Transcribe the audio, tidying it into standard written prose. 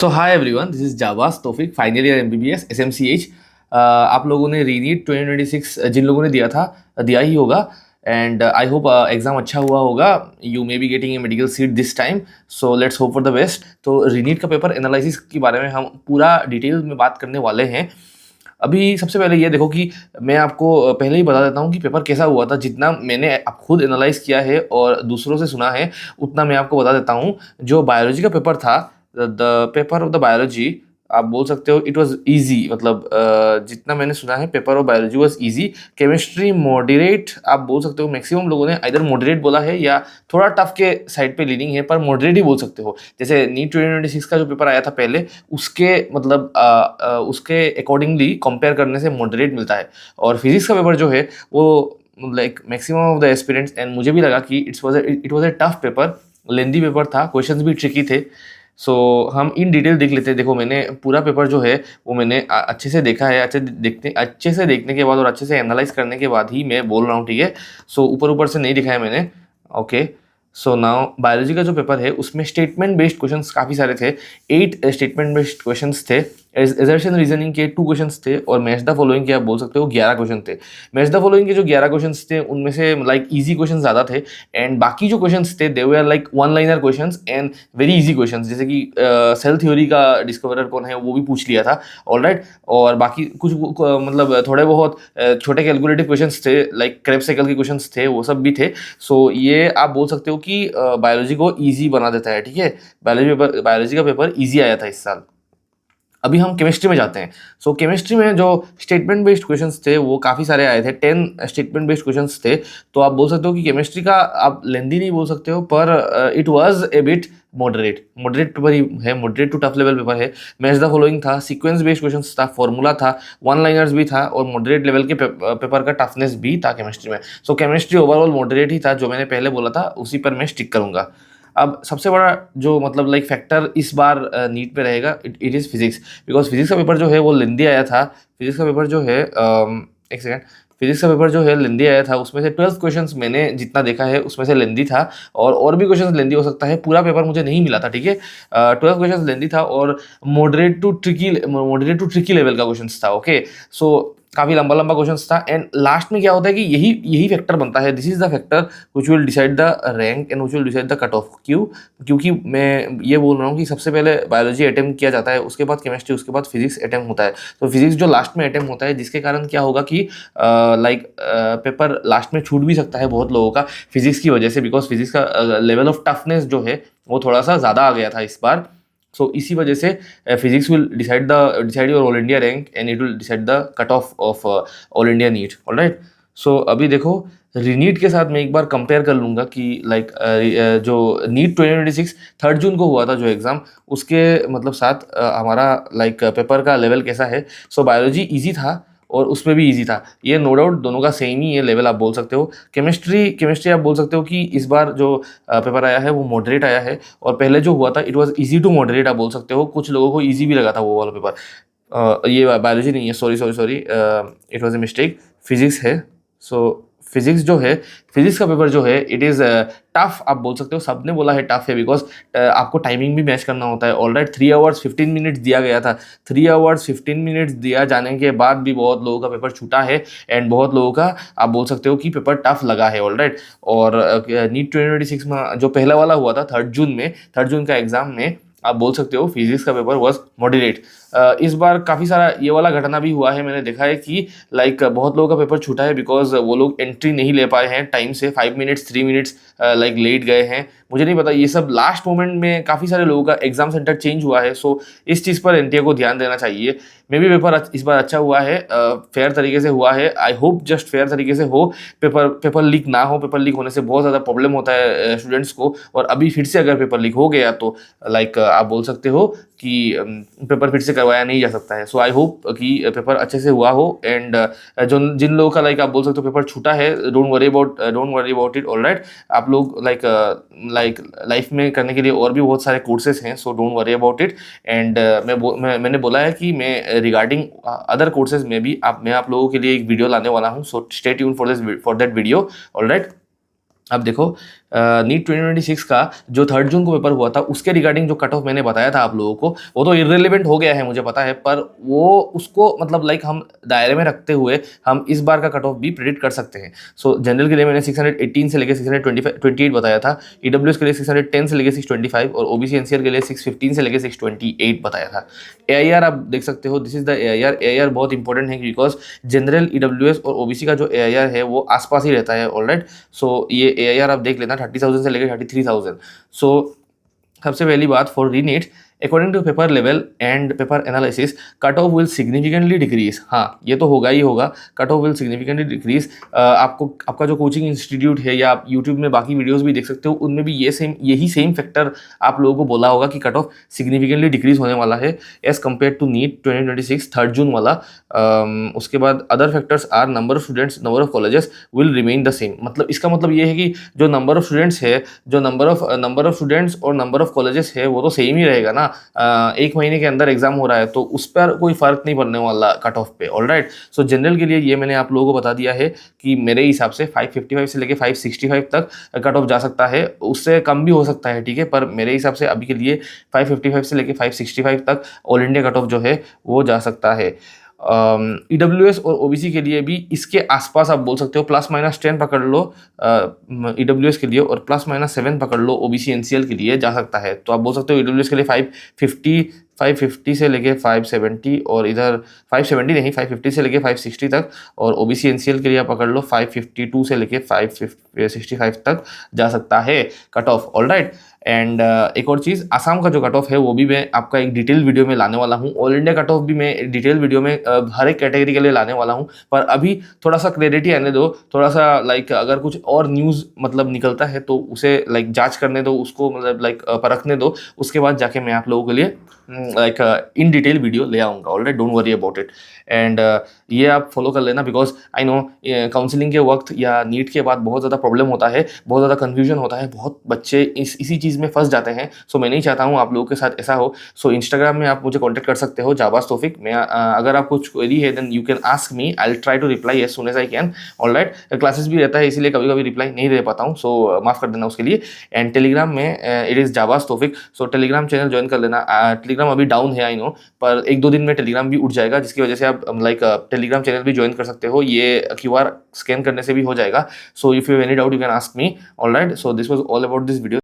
So hi everyone, this is Jawas Taufiq, final year MBBS SMCH. आप लोगों ने रीनीट 2026 जिन लोगों ने दिया ही होगा। एंड आई होप एग्जाम अच्छा हुआ होगा। You may be getting a medical seat this time, so let's hope for the best. तो रीनीट का पेपर एनालिसिस के बारे में हम पूरा डिटेल में बात करने वाले हैं। अभी सबसे पहले ये देखो कि मैं आपको पहले ही बता देता हूँ कि पेपर कैसा हुआ था। जितना मैंने अब खुद एनालाइज किया है और दूसरों से सुना है उतना मैं आपको बता देता हूँ। जो बायोलॉजी का पेपर था, the paper of the biology, आप बोल सकते हो इट वाज इजी। मतलब जितना मैंने सुना है paper of biology was easy. Chemistry moderate, आप बोल सकते हो। मैक्सिमम लोगों ने इधर मॉडरेट बोला है या थोड़ा टफ के साइड पे लीनिंग है, पर मॉडरेट ही बोल सकते हो। जैसे नीट 2026 का जो पेपर आया था पहले, उसके मतलब उसके अकॉर्डिंगली कंपेयर करने से मॉडरेट मिलता है। और फिजिक्स का पेपर जो है वो like maximum of the aspirants, and मुझे भी लगा कि it was A tough paper, lengthy paper था, क्वेश्चंस भी ट्रिकी थे। सो हम इन डिटेल देख लेते हैं। देखो, मैंने पूरा पेपर जो है वो मैंने अच्छे से देखा है। अच्छे से देखने के बाद और अच्छे से एनालाइज करने के बाद ही मैं बोल रहा हूँ, ठीक है। सो ऊपर ऊपर से नहीं दिखाया मैंने। ओके, सो नाउ बायोलॉजी का जो पेपर है उसमें स्टेटमेंट बेस्ड क्वेश्चंस काफ़ी सारे थे। 8 स्टेटमेंट बेस्ड क्वेश्चंस थे। एजर्शन रीजनिंग के 2 क्वेश्चंस थे, और मैच द फॉलोइंग के आप बोल सकते हो 11 क्वेश्चन थे। मैच द फॉलोइंग के जो 11 क्वेश्चंस थे उनमें से लाइक इजी क्वेश्चन ज़्यादा थे, एंड बाकी जो क्वेश्चंस थे they were like one liner questions and very easy questions. जैसे कि सेल थ्योरी का डिस्कवरर कौन है वो भी पूछ लिया था, ऑलराइट। और बाकी कुछ मतलब थोड़े बहुत छोटे कैलकुलेटिव क्वेश्चंस थे, लाइक क्रेब साइकिल के क्वेश्चंस थे, वो सब भी थे। सो ये आप बोल सकते हो कि बायोलॉजी को ईजी बना देता है, ठीक है। बायोलॉजी का पेपर ईजी आया था इस साल। अभी हम केमिस्ट्री में जाते हैं। सो केमिस्ट्री में जो स्टेटमेंट बेस्ड क्वेश्चंस थे वो काफ़ी सारे आए थे। 10 स्टेटमेंट बेस्ड क्वेश्चंस थे। तो आप बोल सकते हो कि केमिस्ट्री का आप लेंदी नहीं बोल सकते हो, पर it was a bit moderate paper ही है, moderate to tough level paper है। मैच द फॉलोइंग था, सीक्वेंस बेस्ड क्वेश्चंस था, फॉर्मूला था, वन लाइनर्स भी था, और मॉडरेट लेवल के पेपर का टफनेस भी था केमिस्ट्री में। सो केमिस्ट्री ओवरऑल मॉडरेट ही था, जो मैंने पहले बोला था उसी पर मैं स्टिक करूंगा। अब सबसे बड़ा जो मतलब लाइक फैक्टर इस बार नीट पे रहेगा, it is physics. Because physics का पेपर जो है वो लेंदी आया था। फिजिक्स का पेपर जो है एक सेकेंड, फिजिक्स का पेपर जो है लेंदी आया था। उसमें से 12 क्वेश्चंस मैंने जितना देखा है उसमें से लेंदी था, और भी क्वेश्चंस लेंदी हो सकता है। पूरा पेपर मुझे नहीं मिला था, ठीक है। 12 क्वेश्चंस लेंदी था, और मॉडरेट टू ट्रिकी लेवल का क्वेश्चंस था। ओके, सो काफ़ी लंबा लंबा क्वेश्चंस था। एंड लास्ट में क्या होता है कि यही फैक्टर बनता है। This is the factor which will decide the rank and which will decide the cut of. क्योंकि मैं ये बोल रहा हूँ कि सबसे पहले बायोलॉजी अटेम्प्ट किया जाता है, उसके बाद केमिस्ट्री, उसके बाद फिजिक्स अटेम्प्ट होता है। तो फिजिक्स जो लास्ट में अटेम्प्ट होता है, जिसके कारण क्या होगा कि लाइक पेपर लास्ट में छूट भी सकता है बहुत लोगों का फिजिक्स की वजह से। बिकॉज फिजिक्स का लेवल ऑफ टफनेस जो है वो थोड़ा सा ज़्यादा आ गया था इस बार। सो इसी वजह से physics will decide your all India rank, and it will decide the cut off all India NEET, alright. So अभी देखो, रीनीट के साथ मैं एक बार कंपेयर कर लूँगा कि लाइक जो नीट 2026 3 जून को हुआ था जो एग्ज़ाम, उसके मतलब साथ हमारा लाइक पेपर का लेवल कैसा है। सो बायोलॉजी ईजी था और उसमें भी इजी था, ये नो डाउट दोनों का सेम ही है लेवल, आप बोल सकते हो। केमिस्ट्री आप बोल सकते हो कि इस बार जो पेपर आया है वो मॉडरेट आया है, और पहले जो हुआ था it was easy to moderate, आप बोल सकते हो। कुछ लोगों को इजी भी लगा था वो वाला पेपर। ये बायोलॉजी नहीं है, sorry, it was a mistake, physics है। सो फिजिक्स जो है, फिजिक्स का पेपर जो है इट इज़ टफ, आप बोल सकते हो। सबने बोला है टफ है, बिकॉज आपको टाइमिंग भी मैच करना होता है, ऑलराइट। 3 आवर्स 15 मिनट्स दिया गया था। 3 आवर्स 15 मिनट्स दिया जाने के बाद भी बहुत लोगों का पेपर छूटा है, एंड बहुत लोगों का आप बोल सकते हो कि पेपर टफ लगा है, ऑलराइट। और नीट 2026 में जो पहला वाला हुआ था 3 जून में, 3 जून का एग्जाम में, आप बोल सकते हो फिजिक्स का पेपर वॉज मॉडरेट। इस बार काफ़ी सारा ये वाला घटना भी हुआ है, मैंने देखा है कि लाइक बहुत लोगों का पेपर छूटा है बिकॉज वो लोग एंट्री नहीं ले पाए हैं टाइम से। 5 मिनट्स 3 मिनट्स लाइक लेट गए हैं। मुझे नहीं पता, ये सब लास्ट मोमेंट में काफ़ी सारे लोगों का एग्जाम सेंटर चेंज हुआ है। सो इस चीज़ पर एनटीए को ध्यान देना चाहिए। मे भी पेपर इस बार अच्छा हुआ है, फेयर तरीके से हुआ है। आई होप जस्ट फेयर तरीके से हो, पेपर लीक ना हो। पेपर लीक होने से बहुत ज़्यादा प्रॉब्लम होता है स्टूडेंट्स को, और अभी फिर से अगर पेपर लीक हो गया तो लाइक आप बोल सकते हो कि पेपर फिर से करवाया नहीं जा सकता है। सो आई होप कि पेपर अच्छे से हुआ हो। एंड जो जिन लोगों का लाइक आप बोल सकते हो पेपर छूटा है, don't worry about it, alright. आप लोग लाइक लाइफ में करने के लिए और भी बहुत सारे कोर्सेज हैं, so don't worry about it. And मैंने बोला है कि मैं रिगार्डिंग अदर कोर्सेज में भी मैं आप लोगों के लिए एक वीडियो लाने वाला हूँ। So stay tune for that video, alright. अब देखो नीट 2026 का जो 3 जून को पेपर हुआ था उसके रिगार्डिंग जो कट ऑफ मैंने बताया था आप लोगों को वो तो इररिलेवेंट हो गया है मुझे पता है, पर वो उसको मतलब लाइक हम दायरे में रखते हुए हम इस बार का कट ऑफ भी प्रेडिक्ट कर सकते हैं। सो जनरल के लिए मैंने 618 से लेकर 628 बताया था, ईडब्ल्यूएस के लिए 610 से लेकर 625 और ओबीसी एनसीआर के लिए 615 से लेकर 628 बताया था। एआईआर आप देख सकते हो, this is the AIR. AIR बहुत इंपॉर्टेंट है बिकॉज जनरल, ईडब्ल्यूएस और ओबीसी का जो एआईआर है वो आसपास ही रहता है। ऑलराइट, सो ये एआईआर आप देख लेना 30,000 से लेकर 33,000। सो सबसे पहली बात, for re NEET according to paper level and paper analysis cut off will significantly decrease. हाँ, ये तो होगा ही होगा, cut off will significantly decrease. आपको आपका जो कोचिंग इंस्टीट्यूट है या आप यूट्यूब में बाकी वीडियोस भी देख सकते हो, उनमें भी यही सेम फैक्टर आप लोगों को बोला होगा कि कट ऑफ सिग्निफिकेंटली डिक्रीज होने वाला है as compare to NEET 2026 3 June वाला। उसके बाद other factors are number of students, number of colleges will remain the same. मतलब इसका मतलब ये है कि जो नंबर ऑफ स्टूडेंट्स है, जो नंबर ऑफ स्टूडेंट्स और नंबर ऑफ कॉलेजेस है वो तो सेम ही रहेगा ना। एक महीने के अंदर एग्जाम हो रहा है तो उस पर कोई फर्क नहीं पड़ने वाला कट ऑफ पे। ऑलराइट, सो जनरल के लिए ये मैंने आप लोगों को बता दिया है कि मेरे हिसाब से 555 से लेके 565 तक कट ऑफ जा सकता है, उससे कम भी हो सकता है, ठीक है, पर मेरे हिसाब से अभी के लिए 555 से लेके 565 तक ऑल इंडिया कट ऑफ जो है वो जा सकता है। ईडब्ल्यूएस और ओबीसी के लिए भी इसके आसपास आप बोल सकते हो, +-10 पकड़ लो ईडब्ल्यूएस के लिए और +-7 पकड़ लो ओबीसी एनसीएल के लिए जा सकता है। तो आप बोल सकते हो ईडब्ल्यूएस के लिए 550 से लेके 570 और इधर 570 नहीं 550 से लेके 560 तक, और ओबीसी एनसीएल के लिए आप पकड़ लो 552 से लेके 565 तक जा सकता है कट ऑफ। ऑलराइट, एंड एक और चीज़, आसाम का जो कट ऑफ है वो भी मैं आपका एक डिटेल वीडियो में लाने वाला हूँ। ऑल इंडिया कट ऑफ भी मैं डिटेल वीडियो में हर एक कैटेगरी के लिए लाने वाला हूँ, पर अभी थोड़ा सा क्लैरिटी आने दो, थोड़ा सा लाइक अगर कुछ और न्यूज़ मतलब निकलता है तो उसे लाइक जांच करने दो, उसको मतलब लाइक परखने दो, उसके बाद जाके मैं आप लोगों के लिए लाइक इन डिटेल वीडियो ले आऊँगा। Alright, don't worry about it. And ये आप फॉलो कर लेना बिकॉज आई नो काउंसलिंग के वक्त या नीट के बाद बहुत ज़्यादा प्रॉब्लम होता है, बहुत ज़्यादा कन्फ्यूजन होता है, बहुत बच्चे इसी चीज़ में फंस जाते हैं। सो मैं नहीं चाहता हूँ आप लोगों के साथ ऐसा हो। सो इंस्टाग्राम में आप मुझे कॉन्टैक्ट कर सकते हो, जाबाज तौफिक। मैं अगर आपको कुछ क्वेरी है then you can ask me, I will try to reply as soon as I can. Alright, classes भी रहता है इसीलिए कभी कभी रिप्लाई नहीं दे पाता हूँ, सो माफ़ कर देना उसके लिए। एंड टेलीग्राम में it is Jabaz Taufiq, so Telegram channel join कर लेना। टेलीग्राम अभी डाउन है आई नो, पर 1-2 दिन में टेलीग्राम भी उठ जाएगा, जिसकी वजह से आप लाइक टेलीग्राम चैनल भी ज्वाइन कर सकते हो, ये क्यूआर स्कैन करने से भी हो जाएगा। So if you have any doubt you can ask me. Alright, so this was all about this video.